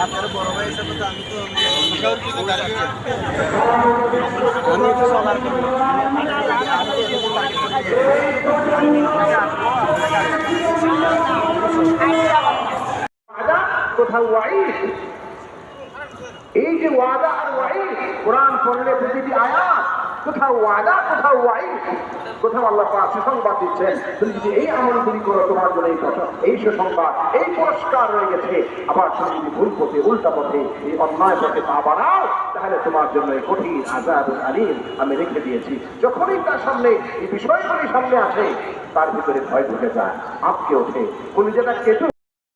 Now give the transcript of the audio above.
আপনার বড় ভাই হিসেবে তো আমি তো সবার কোথাও ওয়াইদ, এই যে ওয়াদা আর ওয়াইদ কোরআন পড়লে প্রতিটি আয়াত কোথাও ওয়াদা কোথাও ওয়াইদ, কোথাও আল্লাহ পাক সুসংবাদ দিচ্ছেন তুমি যদি এই আমলগুলি করো তোমার জন্য এই সুসংবাদ এই পুরস্কার রয়ে গেছে। আবার তুমি যদি ভুল পথে উল্টা পথে এই অন্যায় পথে পা বাড়াও তাহলে তোমার জন্য এই কঠিন আযাব আলীম আমি রেখে দিয়েছি। যখনই তার সামনে এই বিষয়গুলি সামনে আসে তার ভিতরে ভয় ঢুকে যায়, আঁতকে ওঠে, কলিজাটা কেটে